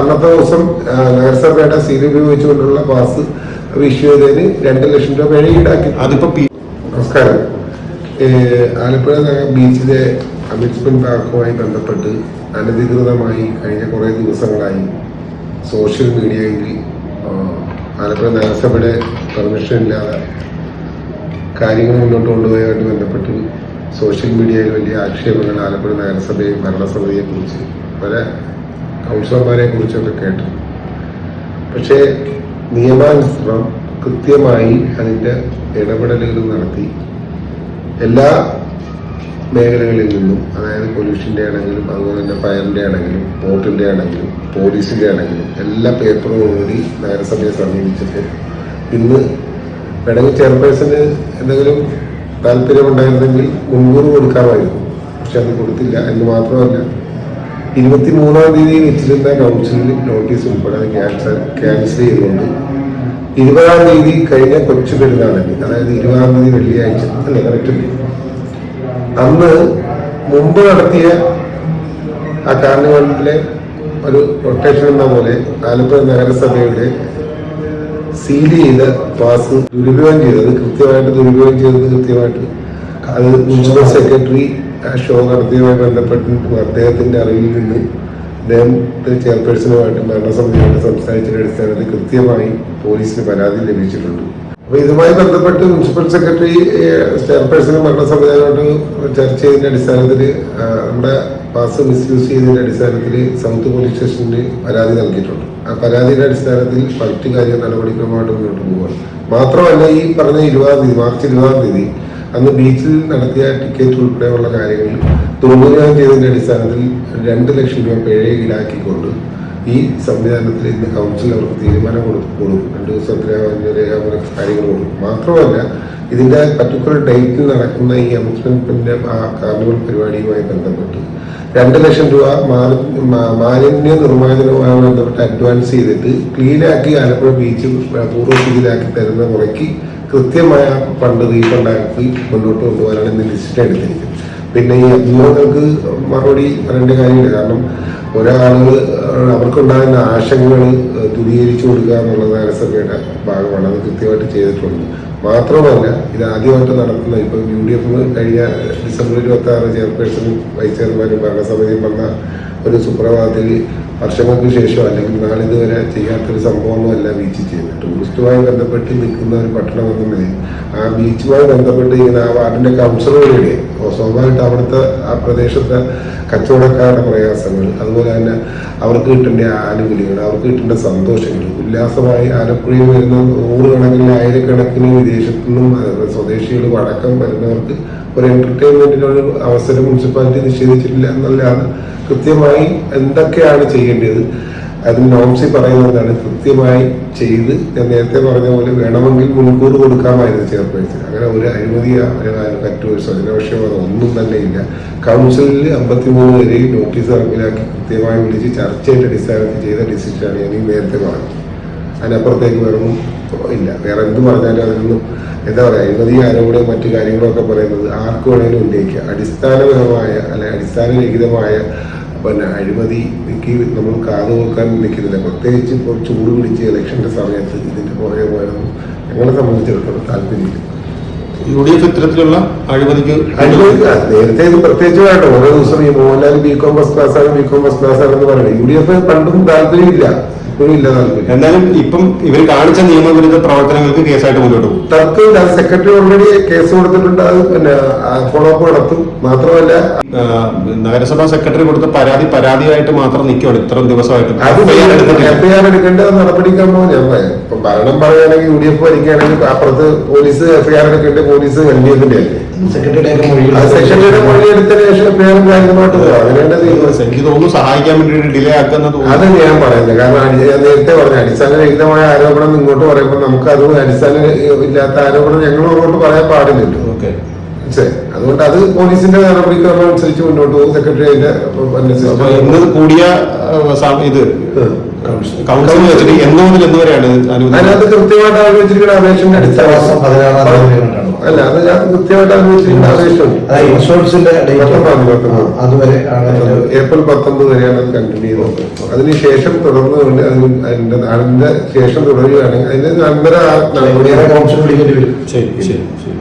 അന്നത്തെ ദിവസം നഗരസഭയുടെ സീൽ ഉപയോഗിച്ചുകൊണ്ടുള്ള പാസ് ഇഷ്യൂ ചെയ്തതിന് 2 ലക്ഷം രൂപ പിഴ ഈടാക്കി. നമസ്കാരം. ആലപ്പുഴ ബീച്ചിലെ അമ്യൂസ്മെന്റ് പാർക്കുമായി ബന്ധപ്പെട്ട് അനധികൃതമായി കഴിഞ്ഞ കുറേ ദിവസങ്ങളായി സോഷ്യൽ മീഡിയയിൽ ആലപ്പുഴ നഗരസഭയുടെ പെർമിഷൻ ഇല്ലാതെ കാര്യങ്ങൾ മുന്നോട്ട് കൊണ്ടുപോയതുമായിട്ട് ബന്ധപ്പെട്ട് സോഷ്യൽ മീഡിയയിൽ വലിയ ആക്ഷേപങ്ങൾ ആലപ്പുഴ നഗരസഭയും ഭരണസമിതിയെക്കുറിച്ച് പല കൗൺസിലർമാരെ കുറിച്ചൊക്കെ കേട്ടു. പക്ഷേ നിയമാനുസൃതം കൃത്യമായി അതിൻ്റെ ഇടപെടലുകൾ നടത്തി എല്ലാ മേഖലകളിൽ നിന്നും, അതായത് പൊല്യൂഷൻ്റെ ആണെങ്കിലും അതുപോലെ തന്നെ ഫയറിൻ്റെ ആണെങ്കിലും പോർട്ടിൻ്റെ ആണെങ്കിലും പോലീസിൻ്റെ ആണെങ്കിലും എല്ലാ പേപ്പറുകളോടുകൂടി നഗരസഭയെ സമീപിച്ചപ്പോൾ ഇന്ന് വേണമെങ്കിൽ ചെയർപേഴ്സന് എന്തെങ്കിലും താല്പര്യമുണ്ടായിരുന്നെങ്കിൽ മുൻകൂർ കൊടുക്കാമായിരുന്നു. പക്ഷെ അത് കൊടുത്തില്ല. എന്ന് മാത്രമല്ല 23-ാം തീയതി വെച്ചിരുന്ന കൗൺസിലിൽ നോട്ടീസ് ഉൾപ്പെടെ ക്യാൻസൽ ചെയ്തുകൊണ്ട് 20-ാം തീയതി കഴിഞ്ഞ കൊച്ചു പെരുന്നാളിന്, അതായത് 20-ാം തീയതി വെള്ളിയാഴ്ച അല്ലേ കറക്റ്റ്, അന്ന് മുമ്പ് നടത്തിയ ആ കാർണിവലിലെ ഒരു റൊട്ടേഷൻ എന്ന പോലെ ആലപ്പുഴ നഗരസഭയുടെ സീൽ ചെയ്ത പാസ് ദുരുപയോഗം ചെയ്തത് കൃത്യമായിട്ട് അത് മുനിസിപ്പൽ സെക്രട്ടറി ആ ഷോ നടത്തിയതുമായി ബന്ധപ്പെട്ട് അദ്ദേഹത്തിന്റെ അറിവിൽ നിന്ന് അദ്ദേഹത്തെ ചെയർപേഴ്സണുമായിട്ടും ഭരണസമിതിയുമായിട്ട് സംസാരിച്ചതിന്റെ അടിസ്ഥാനത്തിൽ കൃത്യമായി പോലീസിന് പരാതി ലഭിച്ചിട്ടുണ്ട്. അപ്പൊ ഇതുമായി ബന്ധപ്പെട്ട് മുനിസിപ്പൽ സെക്രട്ടറി ചെയർപേഴ്സണും ഭരണസമിതിയുമായിട്ട് ചർച്ച ചെയ്തതിന്റെ അടിസ്ഥാനത്തിൽ നമ്മുടെ പാസ് മിസ്യൂസ് ചെയ്തതിന്റെ അടിസ്ഥാനത്തിൽ സൗത്ത് പോലീസ് സ്റ്റേഷനിൽ പരാതി നൽകിയിട്ടുണ്ട്. ആ പരാതിയുടെ അടിസ്ഥാനത്തിൽ മറ്റു കാര്യ നടപടിക്രമമായിട്ട് മുന്നോട്ട് പോവുകയാണ്. മാത്രമല്ല ഈ പറഞ്ഞ 20-ാം തീയതി മാർച്ച് 20-ാം തീയതി അന്ന് ബീച്ചിൽ നടത്തിയ ടിക്കറ്റ് ഉൾപ്പെടെയുള്ള കാര്യങ്ങളിൽ ദുർവിനിയോഗം ചെയ്തതിന്റെ അടിസ്ഥാനത്തിൽ 2 ലക്ഷം രൂപ പിഴ ഈടാക്കിക്കൊണ്ട് ഈ സംവിധാനത്തിൽ ഇന്ന് കൗൺസിൽ അവർക്ക് തീരുമാനം കൊടുക്കും. 2 ദിവസത്തിലെ രേഖാമൂലം കാര്യങ്ങൾ കൊടുക്കും. മാത്രമല്ല ഇതിന്റെ പർട്ടിക്കുലർ ഡേറ്റിൽ നടക്കുന്ന ഈ അമ്യൂസ്മെന്റിന്റെ ആ കാർണിവൽ പരിപാടിയുമായി ബന്ധപ്പെട്ട് 2 ലക്ഷം രൂപ മാലിന്യ നിർമ്മാർജ്ജനവുമായി ബന്ധപ്പെട്ട് അഡ്വാൻസ് ചെയ്തിട്ട് ക്ലീനാക്കി ആലപ്പുഴ ബീച്ച് പൂർവ്വസ്ഥിതിയിലാക്കി തരുന്ന മുറയ്ക്ക് കൃത്യമായ ഫണ്ട് റീഫണ്ടാക്കി മുന്നോട്ട് കൊണ്ടുപോകാനാണ് ഇന്ന് ലിസ്റ്റ് എടുത്തിരിക്കുന്നത്. പിന്നെ ഈ അഭിമുഖങ്ങൾക്ക് മറുപടി പറയേണ്ട കാര്യമില്ല. കാരണം ഒരാളുകൾ അവർക്കുണ്ടാകുന്ന ആശങ്കകൾ ദൂരീകരിച്ചു കൊടുക്കുക എന്നുള്ളത് നഗരസഭയുടെ ഭാഗമാണ്. അത് കൃത്യമായിട്ട് ചെയ്തിട്ടുണ്ട്. മാത്രമല്ല ഇത് ആദ്യമായിട്ട് നടത്തുന്ന ഇപ്പം UDF കഴിഞ്ഞ ഡിസംബർ 26 ചെയർപേഴ്സണും വൈസ് ചെയർമാനും ഭരണസമിതിയും വന്ന ഒരു സുപ്രഭാതത്തിൽ വർഷങ്ങൾക്ക് ശേഷം അല്ലെങ്കിൽ നാളിതുവരെ ചെയ്യാത്തൊരു സംഭവമൊന്നുമല്ല ബീച്ചിൽ ചെയ്യുന്നത്. ടൂറിസ്റ്റുമായി ബന്ധപ്പെട്ട് നിൽക്കുന്ന ഒരു പട്ടണം എന്ന നിലയിൽ ആ ബീച്ചുമായി ബന്ധപ്പെട്ട് ഇങ്ങനെ ആ വാർഡിന്റെ കൗൺസിലറുകളുടെ സ്വാഭാവികമായിട്ട് അവിടുത്തെ ആ പ്രദേശത്തെ കച്ചവടക്കാരുടെ പ്രയാസങ്ങൾ, അതുപോലെ തന്നെ അവർക്ക് കിട്ടേണ്ട ആനുകൂല്യങ്ങൾ, അവർക്ക് കിട്ടേണ്ട സന്തോഷങ്ങൾ, ഉല്ലാസമായി ആലപ്പുഴയിൽ വരുന്ന 100 കണക്കിന് 1000-കണക്കിന് വിദേശത്തു നിന്നും സ്വദേശികളും അടക്കം വരുന്നവർക്ക് ഒരു എന്റർടൈൻമെന്റിനൊരു അവസരം മുനിസിപ്പാലിറ്റി നിഷേധിച്ചിട്ടില്ല എന്നല്ലാതെ കൃത്യമായി എന്തൊക്കെയാണ് ചെയ്യേണ്ടത് അതിന് നോംസി പറയുന്നതാണ് കൃത്യമായി ചെയ്ത് ഞാൻ നേരത്തെ പറഞ്ഞ പോലെ വേണമെങ്കിൽ മുൻകൂർ കൊടുക്കാമായിരുന്നു ചെയർപേഴ്സൺ. അങ്ങനെ ഒരു അഴിമതിയോ മറ്റൊരു സ്വജനപക്ഷമോ ഒന്നും തന്നെ ഇല്ല. കൗൺസിലിൽ 53 പേരെ നോട്ടീസ് ഇറങ്ങിലാക്കി കൃത്യമായി വിളിച്ച് ചർച്ചയുടെ അടിസ്ഥാനത്തിൽ ചെയ്ത ഡിസിഷനാണ് ഞാൻ ഈ നേരത്തെ പറഞ്ഞത്. അതിനപ്പുറത്തേക്ക് വേറൊന്നും ഇല്ല. വേറെ എന്ത് പറഞ്ഞാലും അതിനൊന്നും എന്താ പറയുക, അഴിമതി ആരോടും മറ്റു കാര്യങ്ങളൊക്കെ പറയുന്നത് ആർക്ക് വേണമെങ്കിലും ഉന്നയിക്കുക. അടിസ്ഥാനപരമായ അല്ലെങ്കിൽ അടിസ്ഥാനരഹിതമായ അഴിമതിക്ക് നമ്മൾ കാതു നോക്കാൻ നിൽക്കുന്നില്ല. പ്രത്യേകിച്ച് ഇപ്പോൾ ചൂട് പിടിച്ച് ഇലക്ഷന്റെ സമയത്ത് ഇതിന്റെ പുറകെ പോയാലും ഞങ്ങളെ സംബന്ധിച്ചിടത്തോളം താല്പര്യമില്ല. UDF ഇത്തരത്തിലുള്ള അഴിമതിക്ക് നേരത്തെ ഇത് പ്രത്യേകിച്ച് വേണ്ട. ഓരോ ദിവസം ഈ മോഹൻലാൽ ബികോം ഫസ്റ്റ് ക്ലാസ് ആണെന്ന് പറയുന്നത് UDF പണ്ടും താല്പര്യമില്ല, ഇപ്പോഴും ഇല്ല താല്പര്യം. എന്നാലും ഇപ്പം ഇവർ കാണിച്ച നിയമവിരുദ്ധ പ്രവർത്തനങ്ങൾക്ക് കേസായിട്ട് മുന്നോട്ട് പോകും. തർക്കമില്ല. അത് സെക്രട്ടറി ഓൾറെഡി കേസ് കൊടുത്തിട്ടുണ്ട്. അത് പിന്നെ ഫോളോ അപ്പ് നടത്തും. മാത്രമല്ല നഗരസഭാ സെക്രട്ടറി കൊടുത്ത പരാതിയായിട്ട് മാത്രം നിൽക്കുകയാണ് ഇത്രയും ദിവസമായിട്ട്. FIR എടുക്കേണ്ടത് നടപടിക്രമോ ഞാൻ പറയാം. ഇപ്പൊ ഭരണം പറയുകയാണെങ്കിൽ UDF ഭരിക്കുകയാണെങ്കിൽ അപ്പുറത്ത് പോലീസ് FIR എടുക്കേണ്ട പോലീസ് LDFന്റെ അല്ലേ. സെക്രട്ടറിയുടെ മൊഴി എടുത്തതിന് ശേഷം FIR കാര്യങ്ങളോട്ട് പോകാം. അതിനുവേണ്ടത് എനിക്ക് തോന്നുന്നു സഹായിക്കാൻ വേണ്ടി ഡിലേ ആക്കുന്നത്. അത് ഞാൻ പറയുന്നത് കാരണം ഞാൻ നേരത്തെ പറഞ്ഞ അടിസ്ഥാനരഹിതമായ ആരോപണം ഇങ്ങോട്ട് പറയുമ്പോൾ നമുക്ക് അത് അടിസ്ഥാന ഇല്ലാത്ത ആരോപണം ഞങ്ങൾ അങ്ങോട്ട് പറയാൻ പാടില്ലല്ലോ. ഓക്കെ, അതുകൊണ്ട് അത് പോലീസിന്റെ നടപടിക്രമം അനുസരിച്ച് മുന്നോട്ട് പോകും. സെക്രട്ടറി അതിന്റെ അപ്പൊ ഇന്ന് കൂടിയ ഇത് കൗൺസിൽ വെച്ചിട്ട് എന്ന് മുതൽ എന്ന് വരെയാണ് അനുവദിച്ചത്? അതിനകത്ത് കൃത്യമായിട്ട് അനുവദിച്ചിരിക്കുന്ന അപേക്ഷന്റെ അടിസ്ഥാനം അല്ല, അത് ഞാൻ കൃത്യമായിട്ട് അനുവദിച്ചിരിക്കുന്ന അപേക്ഷയുണ്ട്. ഇൻഷുറൻസിന്റെ അതുവരെ ഏപ്രിൽ 19 വരെയാണ് അത് കണ്ടിന്യൂ ചെയ്യുന്നത്. അതിനുശേഷം തുടർന്നുകൊണ്ട് അതിന്റെ ശേഷം തുടരുകയാണെങ്കിൽ അതിന് നമ്പർ കൗൺസിൽ വിളിക്കേണ്ടി വരും. ശരി ശരി ശരി.